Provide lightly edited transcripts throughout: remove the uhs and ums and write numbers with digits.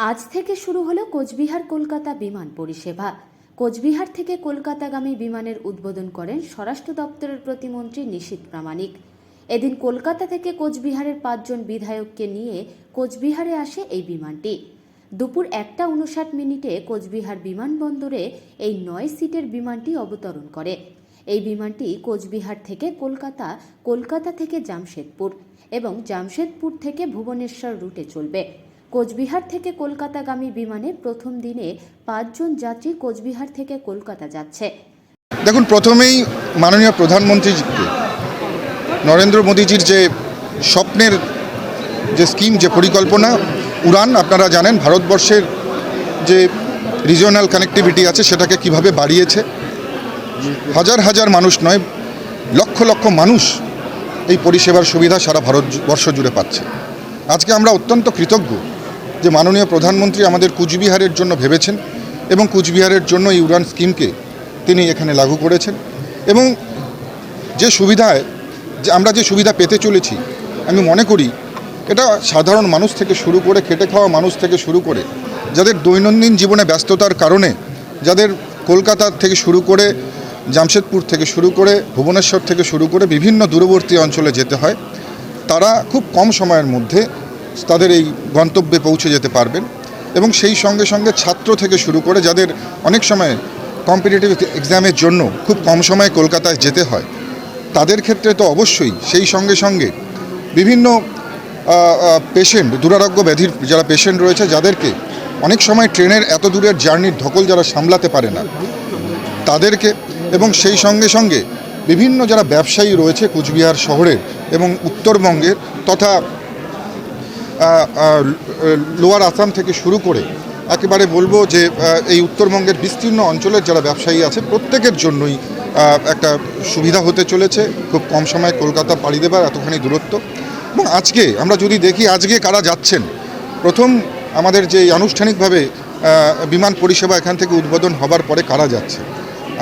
আজ থেকে শুরু হলো কোচবিহার কলকাতা বিমান পরিষেবা। কোচবিহার থেকে কলকাতাগামী বিমানের উদ্বোধন করেন স্বরাষ্ট্র দপ্তরের প্রতিমন্ত্রী নিশীথ প্রামাণিক। এদিন কলকাতা থেকে কোচবিহারের ৫ জন বিধায়ককে নিয়ে কোচবিহারে আসে এই বিমানটি। দুপুর ১টা ৫৯ কোচবিহার বিমানবন্দরে এই ৯ সিটের বিমানটি অবতরণ করে। এই বিমানটি কোচবিহার থেকে কলকাতা, কলকাতা থেকে জামশেদপুর এবং জামশেদপুর থেকে ভুবনেশ্বর রুটে চলবে। কোচবিহার থেকে কলকাতাগামী বিমানে প্রথম দিনে ৫ জন যাত্রী কোচবিহার থেকে কলকাতা যাচ্ছে। দেখুন, প্রথমেই মাননীয় প্রধানমন্ত্রীকে নরেন্দ্র মোদীজির যে স্বপ্নের যে স্কিম, যে পরিকল্পনা উড়ান, আপনারা জানেন ভারতবর্ষের যে রিজিওনাল কানেক্টিভিটি আছে সেটাকে কিভাবে বাড়িয়েছে। হাজার হাজার মানুষ নয়, লক্ষ লক্ষ মানুষ এই পরিষেবার সুবিধা সারা ভারতবর্ষ জুড়ে পাচ্ছে। আজকে আমরা অত্যন্ত কৃতজ্ঞ যে মাননীয় প্রধানমন্ত্রী আমাদের কুচবিহারের জন্য ভেবেছেন এবং কুচবিহারের জন্য এই উড়ান স্কিমকে তিনি এখানে লাগু করেছেন। এবং যে সুবিধায় আমরা যে সুবিধা পেতে চলেছি, আমি মনে করি এটা সাধারণ মানুষ থেকে শুরু করে, খেটে খাওয়া মানুষ থেকে শুরু করে, যাদের দৈনন্দিন জীবনে ব্যস্ততার কারণে, যাদের কলকাতা থেকে শুরু করে, জামশেদপুর থেকে শুরু করে, ভুবনেশ্বর থেকে শুরু করে বিভিন্ন দূরবর্তী অঞ্চলে যেতে হয়, তারা খুব কম সময়ের মধ্যে তাদের এই গন্তব্যে পৌঁছে যেতে পারবেন। এবং সেই সঙ্গে সঙ্গে ছাত্র থেকে শুরু করে যাদের অনেক সময় কম্পিটিটিভ এক্সামের জন্য খুব কম সময়ে কলকাতায় যেতে হয়, তাদের ক্ষেত্রে তো অবশ্যই। সেই সঙ্গে সঙ্গে বিভিন্ন পেশেন্ট, দুরারোগ্য ব্যাধির যারা পেশেন্ট রয়েছে, যাদেরকে অনেক সময় ট্রেনের এত দূরের জার্নির ধকল যারা সামলাতে পারে না, তাদেরকে, এবং সেই সঙ্গে সঙ্গে বিভিন্ন যারা ব্যবসায়ী রয়েছে কুচবিহার শহরের এবং উত্তরবঙ্গের তথা লোয়ার আসাম থেকে শুরু করে একেবারে বলবো যে এই উত্তরবঙ্গের বিস্তীর্ণ অঞ্চলের যারা ব্যবসায়ী আছে, প্রত্যেকের জন্যই একটা সুবিধা হতে চলেছে খুব কম সময়ে কলকাতা পাড়ি দেবার এতখানি দূরত্ব। এবং আজকে আমরা যদি দেখি আজকে কারা যাচ্ছেন, প্রথম আমাদের যে আনুষ্ঠানিকভাবে বিমান পরিষেবা এখান থেকে উদ্বোধন হবার পরে কারা যাচ্ছে,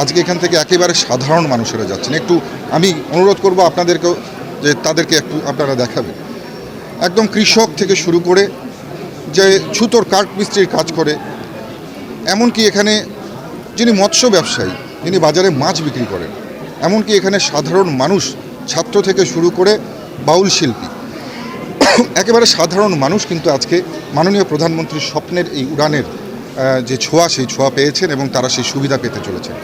আজকে এখান থেকে একেবারে সাধারণ মানুষেরা যাচ্ছেন। একটু আমি অনুরোধ করব আপনাদেরকেও যে তাদেরকে একটু আপনারা দেখাবেন। একদম কৃষক থেকে শুরু করে, যে ছুতোর কাঠ মিস্ত্রির কাজ করে, এমনকি এখানে যিনি মৎস্য ব্যবসায়ী, যিনি বাজারে মাছ বিক্রি করেন, এমনকি এখানে সাধারণ মানুষ, ছাত্র থেকে শুরু করে বাউল শিল্পী, একেবারে সাধারণ মানুষ কিন্তু আজকে মাননীয় প্রধানমন্ত্রীর স্বপ্নের এই উড়ানের যে ছোঁয়া, সেই ছোঁয়া পেয়েছেন এবং তারা সেই সুবিধা পেতে চলেছেন।